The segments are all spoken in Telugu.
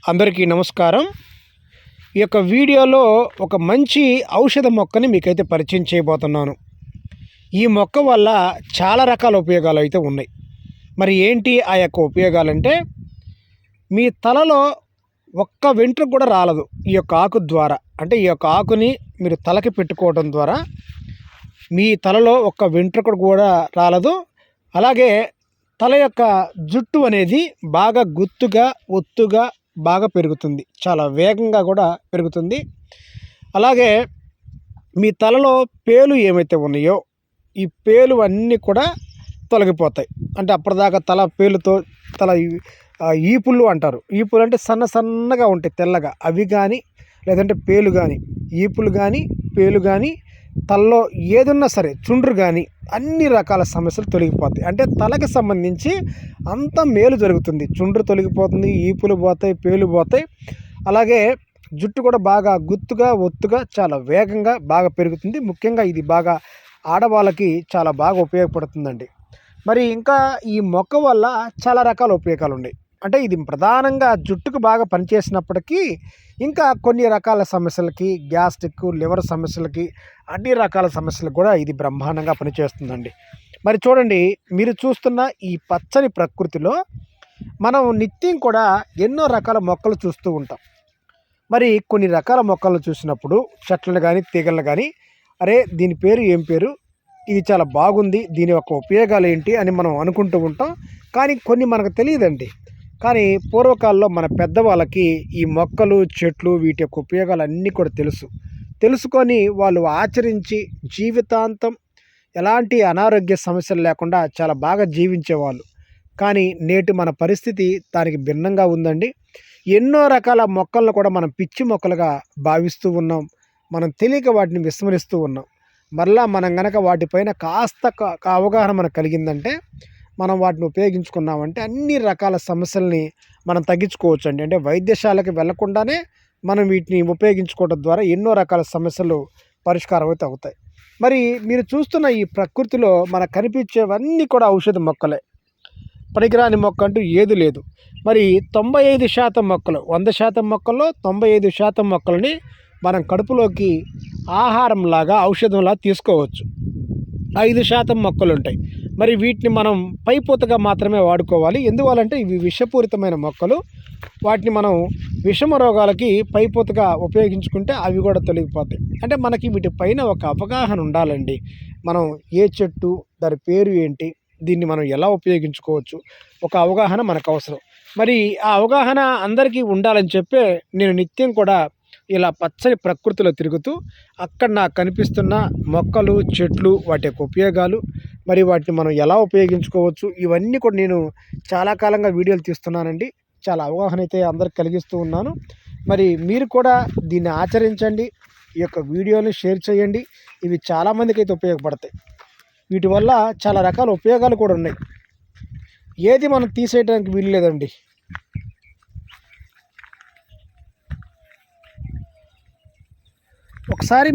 అందరికీ నమస్కారం. ఈ యొక్క వీడియోలో ఒక మంచి ఔషధ మొక్కని మీకైతే పరిచయం చేయబోతున్నాను. ఈ మొక్క వల్ల చాలా రకాల ఉపయోగాలు అయితే ఉన్నాయి. మరి ఏంటి ఆ యొక్క ఉపయోగాలంటే, మీ తలలో ఒక్క వెంట్రుక కూడా రాలదు ఈ యొక్క ఆకు ద్వారా. అంటే ఈ యొక్క ఆకుని మీరు తలకి పెట్టుకోవడం ద్వారా మీ తలలో ఒక్క వెంట్రుక కూడా రాలదు. అలాగే తల యొక్క జుట్టు అనేది బాగా గుత్తుగా ఒత్తుగా బాగా పెరుగుతుంది, చాలా వేగంగా కూడా పెరుగుతుంది. అలాగే మీ తలలో పేలు ఏమైతే ఉన్నాయో ఈ పేలు అన్నీ కూడా తొలగిపోతాయి. అంటే అప్పటిదాకా తల పేలుతో తల ఈపుళ్ళు అంటారు. ఈపులు అంటే సన్నగా ఉంటాయి తెల్లగా, అవి కానీ లేదంటే పేలు కానీ, ఈపులు కానీ పేలు కానీ, తలలో ఏదున్నా సరే చుండ్రు కానీ అన్ని రకాల సమస్యలు తొలగిపోతాయి. అంటే తలకి సంబంధించి అంత మేలు జరుగుతుంది. చుండ్రు తొలగిపోతుంది, ఈపులు పోతాయి, పేలు పోతాయి. అలాగే జుట్టు కూడా బాగా గుత్తుగా ఒత్తుగా చాలా వేగంగా బాగా పెరుగుతుంది. ముఖ్యంగా ఇది బాగా ఆడవాళ్ళకి చాలా బాగా ఉపయోగపడుతుందండి. మరి ఇంకా ఈ మొక్క వల్ల చాలా రకాల ఉపయోగాలు ఉన్నాయి. అంటే ఇది ప్రధానంగా జుట్టుకు బాగా పనిచేసినప్పటికీ ఇంకా కొన్ని రకాల సమస్యలకి, గ్యాస్ట్రిక్, లివర్ సమస్యలకి, అన్ని రకాల సమస్యలకు కూడా ఇది బ్రహ్మాండంగా పనిచేస్తుందండి. మరి చూడండి, మీరు చూస్తున్న ఈ పచ్చని ప్రకృతిలో మనం నిత్యం కూడా ఎన్నో రకాల మొక్కలు చూస్తూ ఉంటాం. మరి కొన్ని రకాల మొక్కలను చూసినప్పుడు చెట్లను కానీ తీగలను కానీ, అరే దీని పేరు ఏం పేరు, ఇది చాలా బాగుంది, దీని యొక్క ఉపయోగాలు ఏంటి అని మనం అనుకుంటూ ఉంటాం. కానీ కొన్ని మనకు తెలియదండి. కానీ పూర్వకాలంలో మన పెద్దవాళ్ళకి ఈ మొక్కలు, చెట్లు, వీటి యొక్క ఉపయోగాలు అన్నీ కూడా తెలుసుకొని వాళ్ళు ఆచరించి జీవితాంతం ఎలాంటి అనారోగ్య సమస్యలు లేకుండా చాలా బాగా జీవించేవాళ్ళు. కానీ నేటి మన పరిస్థితి దానికి భిన్నంగా ఉందండి. ఎన్నో రకాల మొక్కలను కూడా మనం పిచ్చి మొక్కలుగా భావిస్తూ ఉన్నాం. మనం తెలియక వాటిని విస్మరిస్తూ ఉన్నాం. మరలా మనం గనక వాటిపైన కాస్త అవగాహన మనకు కలిగిందంటే, మనం వాటిని ఉపయోగించుకున్నామంటే అన్ని రకాల సమస్యల్ని మనం తగ్గించుకోవచ్చు అండి. అంటే వైద్యశాలకు వెళ్లకుండానే మనం వీటిని ఉపయోగించుకోవడం ద్వారా ఎన్నో రకాల సమస్యలు పరిష్కారం అయితే అవుతాయి. మరి మీరు చూస్తున్న ఈ ప్రకృతిలో మనకు కనిపించేవన్నీ కూడా ఔషధ మొక్కలే. పనికిరాని మొక్క అంటూ ఏది లేదు. మరి 95% మొక్కలు, 100% మొక్కల్లో 95% మొక్కలని మనం కడుపులోకి ఆహారంలాగా, ఔషధంలా తీసుకోవచ్చు. 5% మొక్కలు ఉంటాయి. మరి వీటిని మనం పైపోతగా మాత్రమే వాడుకోవాలి. ఎందువల్లంటే ఇవి విషపూరితమైన మొక్కలు. వాటిని మనం విషమ రోగాలకి పైపోతగా ఉపయోగించుకుంటే అవి కూడా తొలగిపోతాయి. అంటే మనకి వీటిపైన ఒక అవగాహన ఉండాలండి. మనం ఏ చెట్టు, దాని పేరు ఏంటి, దీన్ని మనం ఎలా ఉపయోగించుకోవచ్చు, ఒక అవగాహన మనకు అవసరం. మరి ఆ అవగాహన అందరికీ ఉండాలని చెప్పే నేను నిత్యం కూడా ఇలా పచ్చని ప్రకృతిలో తిరుగుతూ అక్కడ నాకు కనిపిస్తున్న మొక్కలు, చెట్లు, వాటి యొక్క ఉపయోగాలు, మరి వాటిని మనం ఎలా ఉపయోగించుకోవచ్చు, ఇవన్నీ కూడా నేను చాలా కాలంగా వీడియోలు తీస్తున్నానండి. చాలా అవగాహన అయితే అందరికి కలిగిస్తూ ఉన్నాను. మరి మీరు కూడా దీన్ని ఆచరించండి. ఈ యొక్క వీడియోని షేర్ చేయండి. ఇవి చాలామందికి అయితే ఉపయోగపడతాయి. వీటి వల్ల చాలా రకాల ఉపయోగాలు కూడా ఉన్నాయి. ఏది మనం తీసేయడానికి వీలు లేదండి. ఒకసారి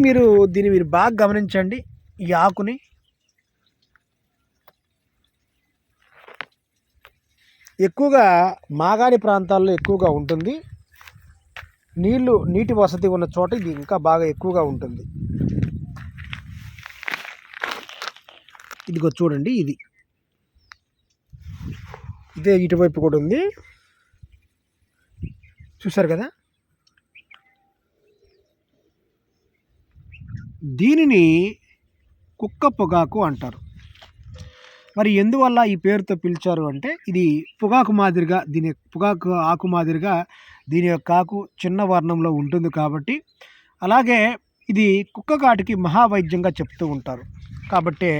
దీన్ని మీరు బాగా గమనించండి. ఈ ఆకుని ఎక్కువగా మాగాణి ప్రాంతాల్లో ఎక్కువగా ఉంటుంది. నీటి వసతి ఉన్న చోట ఇది ఇంకా బాగా ఎక్కువగా ఉంటుంది. ఇదిగో చూడండి, ఇదే ఇటువైపు కూడా ఉంది. చూసారు కదా, దీనిని కుక్క పొగాకు అంటారు. మరి ఎందువల్ల ఈ పేరుతో పిలిచారు అంటే, ఇది పొగాకు మాదిరిగా, పొగాకు ఆకు మాదిరిగా దీని యొక్క ఆకు చిన్న వర్ణంలో ఉంటుంది కాబట్టి, అలాగే ఇది కుక్క కాటికి మహావైద్యంగా చెప్తూ ఉంటారు కాబట్టి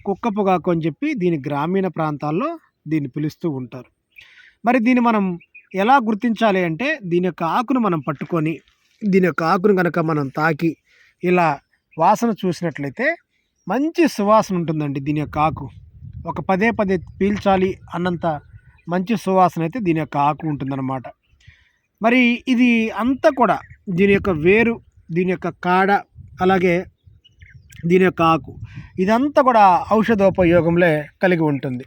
కుక్క పొగాకు అని చెప్పి దీని గ్రామీణ ప్రాంతాల్లో దీన్ని పిలుస్తూ ఉంటారు. మరి దీన్ని మనం ఎలా గుర్తించాలి అంటే, దీని యొక్క ఆకును మనం పట్టుకొని, దీని యొక్క ఆకును కనుక మనం తాకి ఇలా వాసన చూసినట్లయితే మంచి సువాసన ఉంటుందండి. దీని యొక్క ఆకు ఒక పదే పీల్చాలి అన్నంత మంచి సువాసన అయితే దీని యొక్క ఆకు ఉంటుందన్నమాట. మరి ఇది అంతా కూడా దీని యొక్క వేరు, దీని యొక్క కాడ, అలాగే దీని యొక్క ఆకు ఇదంతా కూడా ఔషధోపయోగంలే కలిగి ఉంటుంది.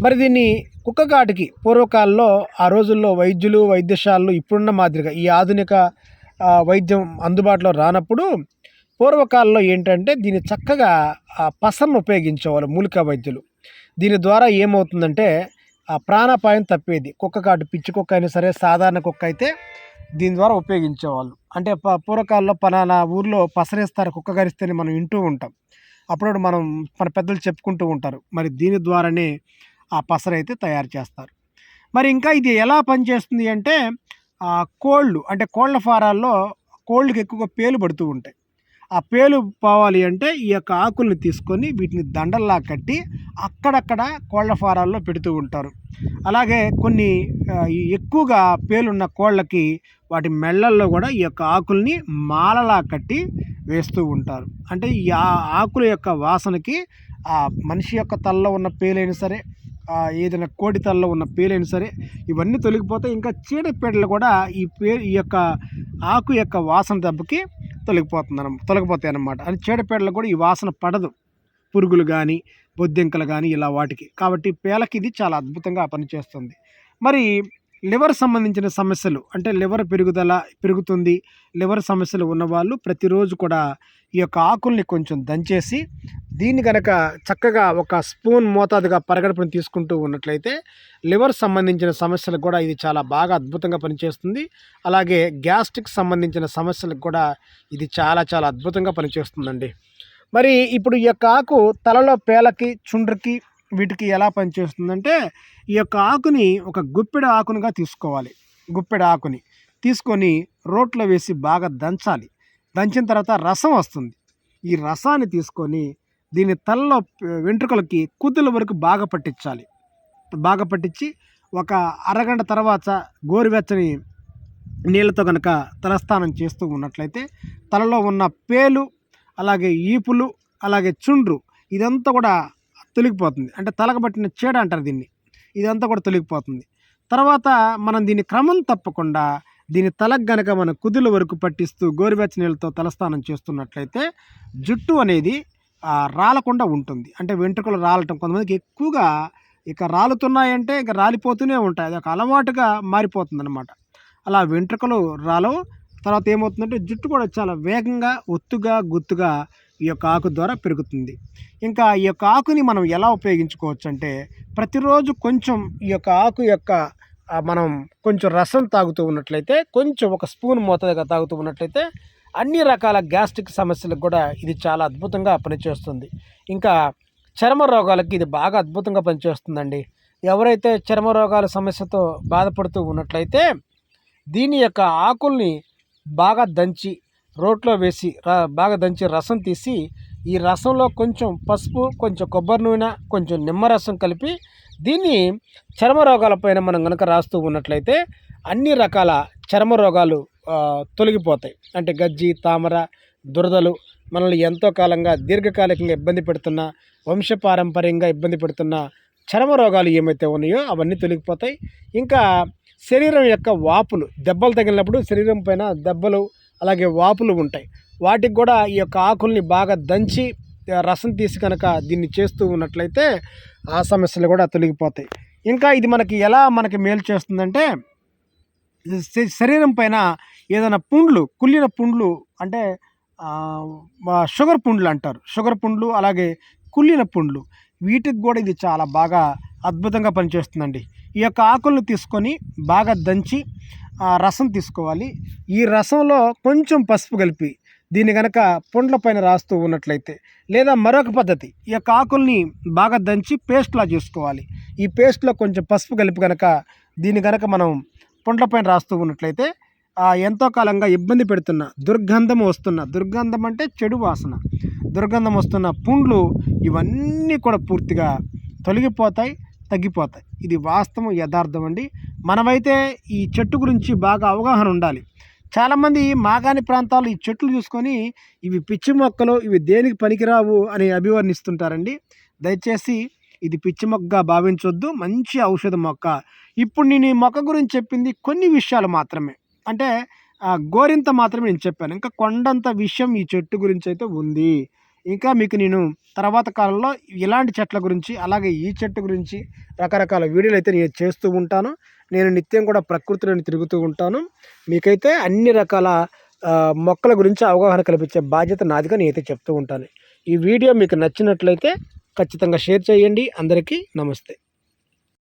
మరి దీన్ని కుక్కకాటికి పూర్వకాలంలో ఆ రోజుల్లో వైద్యులు వైద్యశాలలు ఇప్పుడున్న మాదిరిగా ఈ ఆధునిక వైద్యం అందుబాటులో రానప్పుడు పూర్వకాలంలో ఏంటంటే దీన్ని చక్కగా పసరును ఉపయోగించేవాళ్ళు మూలికా వైద్యులు. దీని ద్వారా ఏమవుతుందంటే ఆ ప్రాణాపాయం తప్పేది. కుక్కకాటు పిచ్చి కుక్క అయినా సరే సాధారణ కుక్క అయితే దీని ద్వారా ఉపయోగించేవాళ్ళు. అంటే పూర్వకాలంలో పలానా ఊర్లో పసరేస్తారు కుక్క కరిస్తేనే మనం వింటూ ఉంటాం. అప్పుడు మనం మన పెద్దలు చెప్పుకుంటూ ఉంటారు. మరి దీని ద్వారానే ఆ పసరైతే తయారు చేస్తారు. మరి ఇంకా ఇది ఎలా పనిచేస్తుంది అంటే కోళ్ళు అంటే కోళ్ళ ఫారాల్లో కోళ్ళకి ఎక్కువగా పేలు పడుతూ ఉంటాయి. ఆ పేలు పోవాలి అంటే ఈ యొక్క ఆకుల్ని తీసుకొని వీటిని దండల్లా కట్టి అక్కడక్కడ కోళ్ళ ఫారాల్లో పెడుతూ ఉంటారు. అలాగే కొన్ని ఎక్కువగా పేలున్న కోళ్ళకి వాటి మెళ్ళల్లో కూడా ఈ యొక్క ఆకుల్ని మాలలా కట్టి వేస్తూ ఉంటారు. అంటే ఈ ఆకుల యొక్క వాసనకి ఆ మనిషి యొక్క తలలో ఉన్న పేలైనా సరే ఏదైనా కోడి తలలో ఉన్న పేలైనా సరే ఇవన్నీ తొలగిపోతాయి. ఇంకా చీడపీడలు కూడా ఈ యొక్క ఆకు యొక్క వాసన దెబ్బకి తొలగిపోతాయి అన్నమాట. అని చీడపీడలు కూడా ఈ వాసన పడదు, పురుగులు కానీ బొద్దింకలు కానీ ఇలా వాటికి. కాబట్టి పేలకి ఇది చాలా అద్భుతంగా పనిచేస్తుంది. మరి లివర్ సంబంధించిన సమస్యలు అంటే లివర్ పెరుగుతుంది, లివర్ సమస్యలు ఉన్నవాళ్ళు ప్రతిరోజు కూడా ఈ యొక్క ఆకుల్ని కొంచెం దంచేసి దీన్ని కనుక చక్కగా ఒక స్పూన్ మోతాదుగా పరగడుపుని తీసుకుంటూ ఉన్నట్లయితే లివర్ సంబంధించిన సమస్యలకు కూడా ఇది చాలా బాగా అద్భుతంగా పనిచేస్తుంది. అలాగే గ్యాస్ట్రిక్ సంబంధించిన సమస్యలకు కూడా ఇది చాలా చాలా అద్భుతంగా పనిచేస్తుందండి. మరి ఇప్పుడు ఈ యొక్క ఆకు తలలో పేలకి చుండ్రకి వీటికి ఎలా పనిచేస్తుందంటే ఈ యొక్క ఆకుని ఒక గుప్పెడు ఆకునిగా తీసుకోవాలి. గుప్పెడు ఆకుని తీసుకొని రోట్లో వేసి బాగా దంచాలి. దంచిన తర్వాత రసం వస్తుంది. ఈ రసాన్ని తీసుకొని దీని తలలో వెంట్రుకలకి కుదుల వరకు బాగా పట్టించాలి. బాగా పట్టించి ఒక అరగంట తర్వాత గోరువెచ్చని నీళ్ళతో కనుక తలస్నానం చేస్తూ ఉన్నట్లయితే తలలో ఉన్న పేలు అలాగే ఈపులు అలాగే చుండ్రు ఇదంతా కూడా తొలగిపోతుంది. అంటే తలకు పట్టిన చీడ అంటారు దీన్ని. ఇదంతా కూడా తొలగిపోతుంది. తర్వాత మనం దీన్ని క్రమం తప్పకుండా దీని తలకు గనక మనం కుదుల వరకు పట్టిస్తూ గోరువెచ్చని నీళ్ళతో తలస్నానం చేస్తున్నట్లయితే జుట్టు అనేది రాలకుండా ఉంటుంది. అంటే వెంట్రుకలు రాలటం కొంతమందికి ఎక్కువగా ఇక రాలుతున్నాయంటే ఇక రాలిపోతూనే ఉంటాయి. అది ఒక అలవాటుగా మారిపోతుంది అనమాట. అలా వెంట్రుకలు రాలవు. తర్వాత ఏమవుతుందంటే జుట్టు కూడా చాలా వేగంగా ఒత్తుగా గుత్తుగా ఈ యొక్క ఆకు ద్వారా పెరుగుతుంది. ఇంకా ఈ యొక్క ఆకుని మనం ఎలా ఉపయోగించుకోవచ్చు అంటే ప్రతిరోజు కొంచెం ఈ యొక్క ఆకు యొక్క మనం కొంచెం రసం తాగుతూ ఉన్నట్లయితే కొంచెం ఒక స్పూన్ మోతాదుగా తాగుతూ ఉన్నట్లయితే అన్ని రకాల గ్యాస్ట్రిక్ సమస్యలకు కూడా ఇది చాలా అద్భుతంగా పనిచేస్తుంది. ఇంకా చర్మ రోగాలకి ఇది బాగా అద్భుతంగా పనిచేస్తుందండి. ఎవరైతే చర్మ రోగాల సమస్యతో బాధపడుతూ ఉన్నట్లయితే దీని యొక్క ఆకుల్ని బాగా దంచి రోట్లో వేసి బాగా దంచి రసం తీసి ఈ రసంలో కొంచెం పసుపు, కొంచెం కొబ్బరి నూనె, కొంచెం నిమ్మరసం కలిపి దీన్ని చర్మ రోగాలపైన మనం కనుక రాస్తూ ఉన్నట్లయితే అన్ని రకాల చర్మ రోగాలు తొలగిపోతాయి. అంటే గజ్జి, తామర, దురదలు మనల్ని ఎంతో కాలంగా దీర్ఘకాలికంగా ఇబ్బంది పెడుతున్న, వంశపారంపర్యంగా ఇబ్బంది పెడుతున్న చర్మ రోగాలు ఏమైతే ఉన్నాయో అవన్నీ తొలగిపోతాయి. ఇంకా శరీరం యొక్క వాపులు, దెబ్బలు తగిలినప్పుడు శరీరం పైన దెబ్బలు అలాగే వాపులు ఉంటాయి. వాటికి కూడా ఈ యొక్క ఆకుల్ని బాగా దంచి రసం తీసి కనుక దీన్ని చేస్తూ ఉన్నట్లయితే ఆ సమస్యలు కూడా తొలగిపోతాయి. ఇంకా ఇది మనకి మేలు చేస్తుందంటే శరీరం పైన ఏదైనా పుండ్లు, కుళ్ళిన పుండ్లు అంటే షుగర్ పుండ్లు అంటారు. షుగర్ పుండ్లు అలాగే కుళ్ళిన పుండ్లు వీటికి కూడా ఇది చాలా బాగా అద్భుతంగా పనిచేస్తుందండి. ఈ యొక్క ఆకులను తీసుకొని బాగా దంచి రసం తీసుకోవాలి. ఈ రసంలో కొంచెం పసుపు కలిపి దీన్ని కనుక పుండ్ల పైన రాస్తూ ఉన్నట్లయితే లేదా మరొక పద్ధతి ఈ యొక్క ఆకుల్ని బాగా దంచి పేస్ట్లా చేసుకోవాలి. ఈ పేస్ట్లో కొంచెం పసుపు కలిపి కనుక దీన్ని కనుక మనం పుండ్ల పైన రాస్తూ ఉన్నట్లయితే ఎంతో కాలంగా ఇబ్బంది పెడుతున్న దుర్గంధం అంటే చెడు వాసన, దుర్గంధం వస్తున్న పుండ్లు ఇవన్నీ కూడా పూర్తిగా తొలగిపోతాయి, తగ్గిపోతాయి. ఇది వాస్తవం, యథార్థం అండి. మనమైతే ఈ చెట్టు గురించి బాగా అవగాహన ఉండాలి. చాలామంది మాగాణి ప్రాంతాల్లో ఈ చెట్లు చూసుకొని ఇవి పిచ్చి మొక్కలు, ఇవి దేనికి పనికిరావు అని అభివర్ణిస్తుంటారండి. దయచేసి ఇది పిచ్చి మొక్కగా భావించొద్దు, మంచి ఔషధ మొక్క. ఇప్పుడు నేను ఈ మొక్క గురించి చెప్పింది కొన్ని విషయాలు మాత్రమే, అంటే గోరింత మాత్రమే నేను చెప్పాను. ఇంకా కొండంత విషయం ఈ చెట్టు గురించి అయితే ఉంది. ఇంకా మీకు నేను తర్వాత కాలంలో ఇలాంటి చెట్ల గురించి అలాగే ఈ చెట్టు గురించి రకరకాల వీడియోలు అయితే నేను చేస్తూ ఉంటాను. నేను నిత్యం కూడా ప్రకృతిలోని తిరుగుతూ ఉంటాను. మీకైతే అన్ని రకాల మొక్కల గురించి అవగాహన కల్పించే బాధ్యత నాదిగా నేనైతే చెప్తూ ఉంటాను. ఈ వీడియో మీకు నచ్చినట్లయితే ఖచ్చితంగా షేర్ చేయండి. అందరికీ నమస్తే.